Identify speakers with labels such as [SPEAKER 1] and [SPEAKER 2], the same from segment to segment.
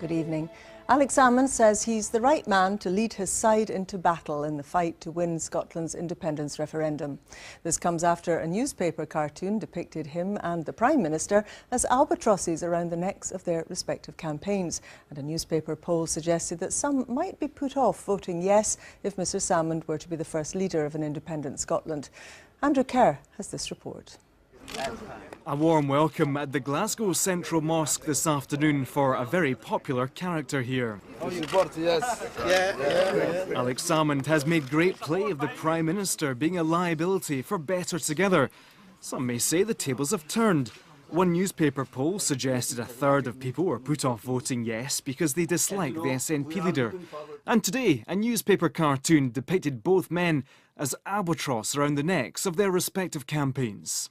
[SPEAKER 1] Good evening. Alex Salmond says he's the right man to lead his side into battle in the fight to win Scotland's independence referendum. This comes after a newspaper cartoon depicted him and the Prime Minister as albatrosses around the necks of their respective campaigns. And a newspaper poll suggested that some might be put off voting yes if Mr Salmond were to be the first leader of an independent Scotland. Andrew Kerr has this report.
[SPEAKER 2] A warm welcome at the Glasgow Central Mosque this afternoon for a very popular character here. Alex Salmond has made great play of the Prime Minister being a liability for Better Together. Some may say the tables have turned. One newspaper poll suggested a third of people were put off voting yes because they dislike the SNP leader. And today, a newspaper cartoon depicted both men as albatross around the necks of their respective campaigns.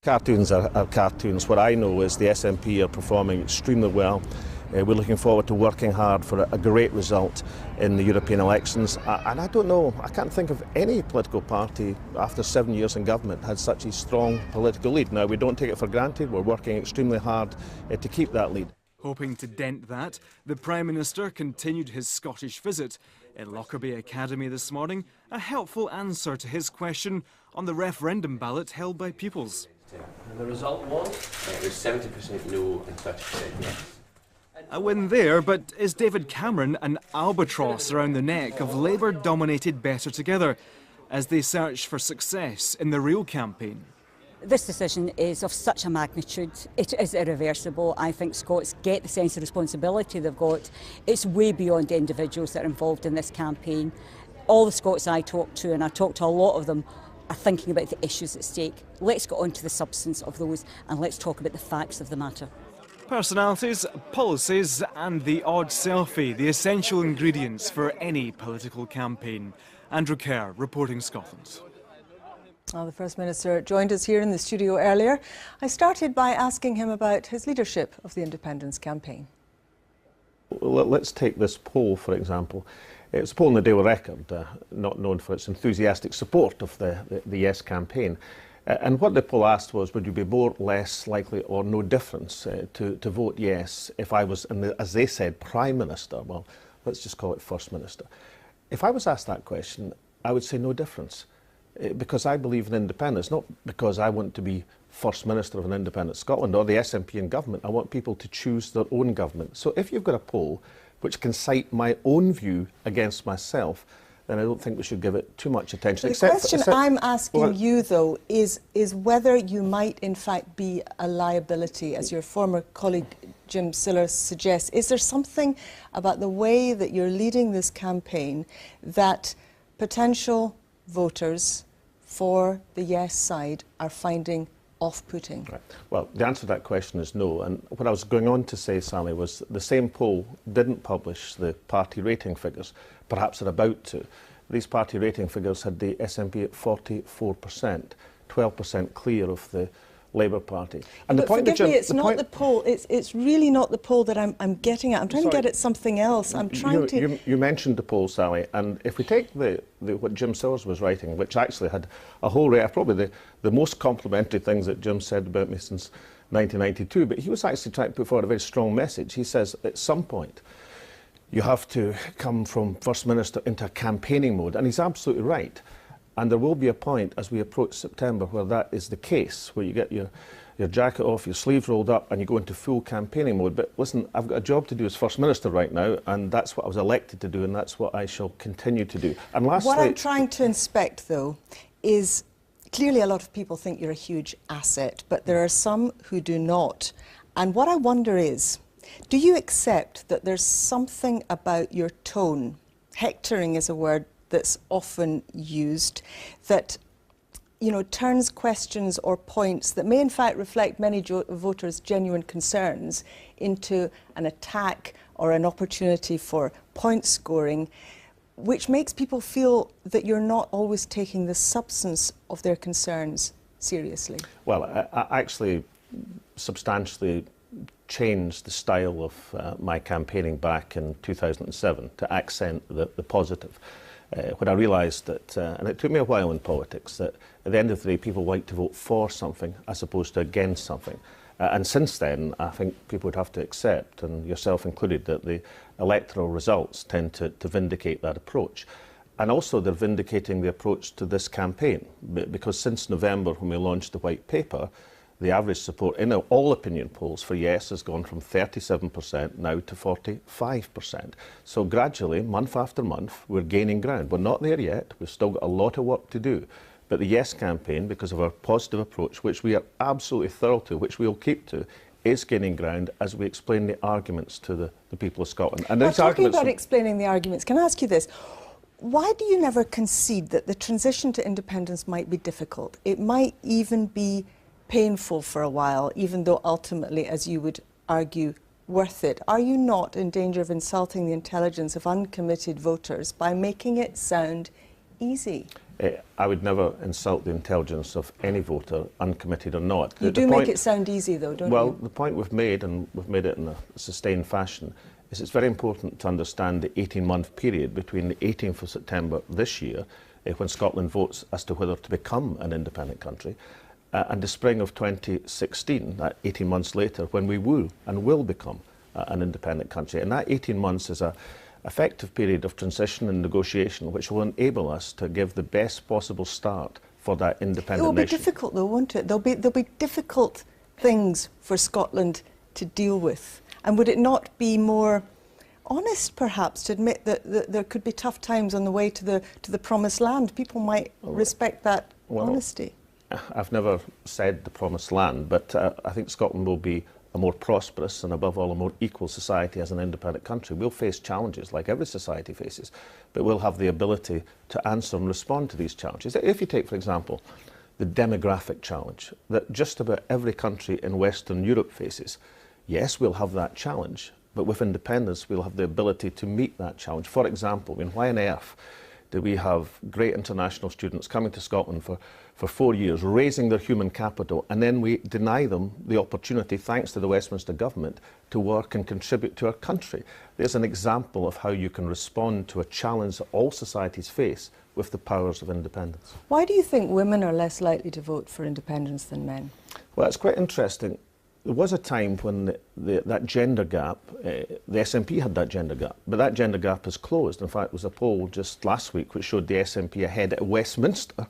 [SPEAKER 3] Cartoons are cartoons. What I know is the SNP are performing extremely well. We're looking forward to working hard for a great result in the European elections. And I don't know, I can't think of any political party after 7 years in government had such a strong political lead. Now, we don't take it for granted. We're working extremely hard to keep that lead.
[SPEAKER 2] Hoping to dent that, the Prime Minister continued his Scottish visit. In Lockerbie Academy this morning, a helpful answer to his question on the referendum ballot held by pupils.
[SPEAKER 4] And the result was? It was 70% no and 30% yes.
[SPEAKER 2] A win there, but is David Cameron an albatross around the neck of Labour-dominated Better Together as they search for success in the real campaign?
[SPEAKER 5] This decision is of such a magnitude, it is irreversible. I think Scots get the sense of responsibility they've got. It's way beyond the individuals that are involved in this campaign. All the Scots I talk to, and I talk to a lot of them, are thinking about the issues at stake. Let's get on to the substance of those and let's talk about the facts of the matter.
[SPEAKER 2] Personalities, policies and the odd selfie, the essential ingredients for any political campaign. Andrew Kerr, reporting Scotland.
[SPEAKER 1] Well, the First Minister joined us here in the studio earlier. I started by asking him about his leadership of the independence campaign.
[SPEAKER 3] Let's take this poll, for example. It's a poll in the Daily Record, not known for its enthusiastic support of the Yes campaign. And what the poll asked was, would you be more, less likely or no difference to vote yes if I was, as they said, Prime Minister? Well, let's just call it First Minister. If I was asked that question, I would say no difference. Because I believe in independence, not because I want to be First Minister of an independent Scotland or the SNP in government. I want people to choose their own government. So if you've got a poll which can cite my own view against myself, then I don't think we should give it too much attention.
[SPEAKER 1] The question I'm asking you, though, is whether you might in fact be a liability, as your former colleague Jim Siller suggests. Is there something about the way that you're leading this campaign that potential voters for the yes side are finding off-putting?
[SPEAKER 3] Right. Well, the answer to that question is no. And what I was going on to say, Sally, was the same poll didn't publish the party rating figures. Perhaps they're about to. These party rating figures had the SNP at 44%, 12% clear of the Labour Party. And
[SPEAKER 1] but forgive me, it's not the poll. It's really not the poll that I'm getting at. I'm trying to get at something else. I'm trying to.
[SPEAKER 3] You mentioned the poll, Sally, and if we take what Jim Sillars was writing, which actually had a whole array, probably the most complimentary things that Jim said about me since 1992, but he was actually trying to put forward a very strong message. He says at some point you have to come from First Minister into a campaigning mode, and he's absolutely right. And there will be a point as we approach September where that is the case, where you get your jacket off, your sleeves rolled up and you go into full campaigning mode. But listen, I've got a job to do as First Minister right now, and that's what I was elected to do, and that's what I shall continue to do. And lastly,
[SPEAKER 1] what I'm trying to inspect, though, is clearly a lot of people think you're a huge asset, but there are some who do not. And what I wonder is, do you accept that there's something about your tone, hectoring is a word that's often used, that turns questions or points that may in fact reflect many voters' genuine concerns into an attack or an opportunity for point scoring, which makes people feel that you're not always taking the substance of their concerns seriously? Well,
[SPEAKER 3] I actually substantially changed the style of my campaigning back in 2007 to accent the positive. When I realised that, and it took me a while in politics, that at the end of the day people like to vote for something as opposed to against something. And since then, I think people would have to accept, and yourself included, that the electoral results tend to vindicate that approach. And also they're vindicating the approach to this campaign, because since November, when we launched the white paper, the average support in all opinion polls for yes has gone from 37% now to 45%. So gradually, month after month, we're gaining ground. We're not there yet. We've still got a lot of work to do. But the yes campaign, because of our positive approach, which we are absolutely thorough to, which we'll keep to, is gaining ground as we explain the arguments to the people of Scotland. And these
[SPEAKER 1] talking
[SPEAKER 3] arguments
[SPEAKER 1] about explaining the arguments, can I ask you this? Why do you never concede that the transition to independence might be difficult? It might even be painful for a while, even though ultimately, as you would argue, worth it. Are you not in danger of insulting the intelligence of uncommitted voters by making it sound easy?
[SPEAKER 3] I would never insult the intelligence of any voter, uncommitted or not.
[SPEAKER 1] You do make it sound easy, though, don't you?
[SPEAKER 3] Well, the point we've made, and we've made it in a sustained fashion, is it's very important to understand the 18-month period between the 18th of September this year, when Scotland votes as to whether to become an independent country, and the spring of 2016, that 18 months later, when we will become an independent country. And that 18 months is an effective period of transition and negotiation which will enable us to give the best possible start for that independent nation.
[SPEAKER 1] It will be difficult though, won't it? There'll be difficult things for Scotland to deal with. And would it not be more honest, perhaps, to admit that there could be tough times on the way to the promised land? People might respect that honesty.
[SPEAKER 3] I've never said the promised land, but I think Scotland will be a more prosperous and, above all, a more equal society as an independent country. We'll face challenges like every society faces, but we'll have the ability to answer and respond to these challenges. If you take, for example, the demographic challenge that just about every country in Western Europe faces, yes, we'll have that challenge, but with independence, we'll have the ability to meet that challenge. For example, why on earth do we have great international students coming to Scotland for 4 years, raising their human capital, and then we deny them the opportunity, thanks to the Westminster government, to work and contribute to our country? There's an example of how you can respond to a challenge that all societies face with the powers of independence.
[SPEAKER 1] Why do you think women are less likely to vote for independence than men?
[SPEAKER 3] Well, it's quite interesting. There was a time when that gender gap, the SNP had that gender gap, but that gender gap has closed. In fact, there was a poll just last week which showed the SNP ahead at Westminster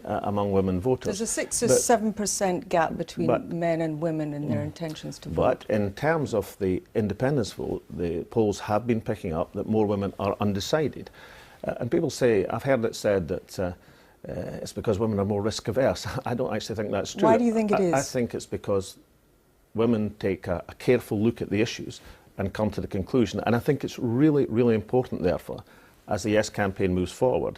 [SPEAKER 3] among women voters.
[SPEAKER 1] There's a 6 or 7% gap between men and women in their intentions to vote.
[SPEAKER 3] But in terms of the independence vote, the polls have been picking up that more women are undecided. And people say, I've heard it said that it's because women are more risk averse. I don't actually think that's true.
[SPEAKER 1] Why do you think it is?
[SPEAKER 3] I think it's because women take a careful look at the issues and come to the conclusion. And I think it's really, really important, therefore, as the Yes campaign moves forward,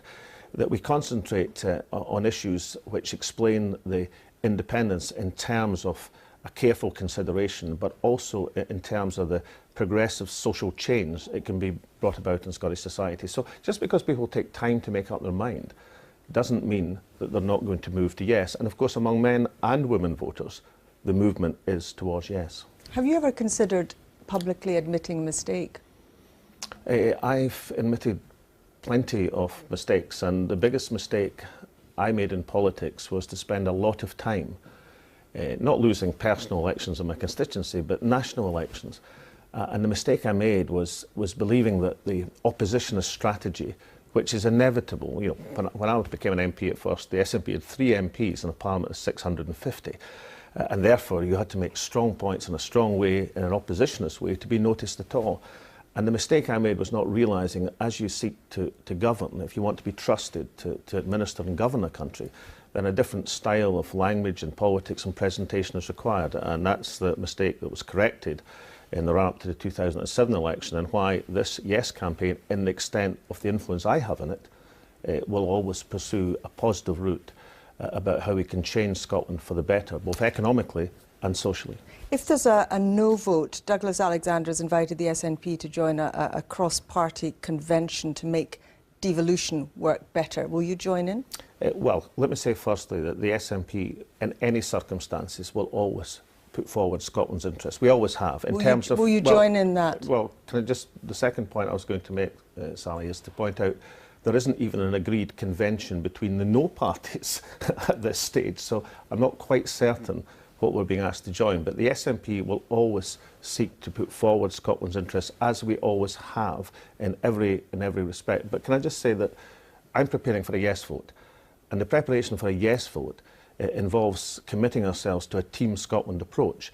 [SPEAKER 3] that we concentrate on issues which explain the independence in terms of a careful consideration, but also in terms of the progressive social change it can be brought about in Scottish society. So just because people take time to make up their mind doesn't mean that they're not going to move to yes. And of course, among men and women voters, the movement is towards yes.
[SPEAKER 1] Have you ever considered publicly admitting a mistake?
[SPEAKER 3] I've admitted plenty of mistakes, and the biggest mistake I made in politics was to spend a lot of time not losing personal elections in my constituency, but national elections. And the mistake I made was believing that the oppositionist strategy, which is inevitable, you know, when I became an MP at first, the SNP had 3 MPs in a parliament of 650. And therefore you had to make strong points in a strong way, in an oppositionist way, to be noticed at all. And the mistake I made was not realising that as you seek to govern, if you want to be trusted to administer and govern a country, then a different style of language and politics and presentation is required. And that's the mistake that was corrected in the run-up to the 2007 election, and why this Yes campaign, in the extent of the influence I have in it, will always pursue a positive route about how we can change Scotland for the better, both economically and socially.
[SPEAKER 1] If there's a no vote, Douglas Alexander has invited the SNP to join a cross-party convention to make devolution work better. Will you join in?
[SPEAKER 3] Well, let me say firstly that the SNP, in any circumstances, will always put forward Scotland's interests. We always have.
[SPEAKER 1] Will you join in that?
[SPEAKER 3] Well, the second point I was going to make, Sally, is to point out there isn't even an agreed convention between the no parties at this stage, so I'm not quite certain what we're being asked to join. But the SNP will always seek to put forward Scotland's interests, as we always have in every respect. But can I just say that I'm preparing for a yes vote, and the preparation for a yes vote involves committing ourselves to a Team Scotland approach.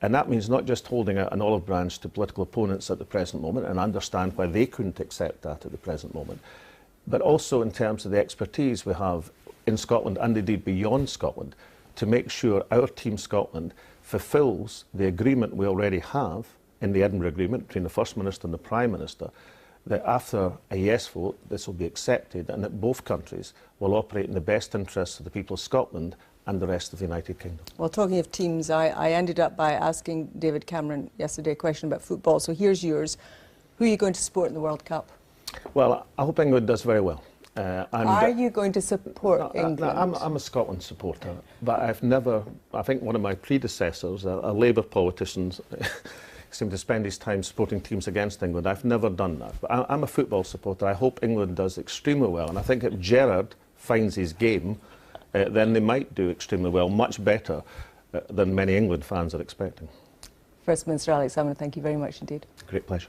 [SPEAKER 3] And that means not just holding out an olive branch to political opponents at the present moment, and I understand why they couldn't accept that at the present moment, but also in terms of the expertise we have in Scotland and indeed beyond Scotland to make sure our Team Scotland fulfills the agreement we already have in the Edinburgh Agreement between the First Minister and the Prime Minister, that after a yes vote this will be accepted and that both countries will operate in the best interests of the people of Scotland and the rest of the United Kingdom.
[SPEAKER 1] Well, talking of teams, I ended up by asking David Cameron yesterday a question about football, so here's yours. Who are you going to support in the World Cup?
[SPEAKER 3] Well, I hope England does very well.
[SPEAKER 1] Are you going to support England?
[SPEAKER 3] I'm a Scotland supporter, but I've never, I think one of my predecessors, a Labour politician, seemed to spend his time supporting teams against England. I've never done that. But I'm a football supporter. I hope England does extremely well, and I think if Gerrard finds his game, then they might do extremely well, much better than many England fans are expecting.
[SPEAKER 1] First Minister Alex Salmond, thank you very much indeed.
[SPEAKER 3] Great pleasure.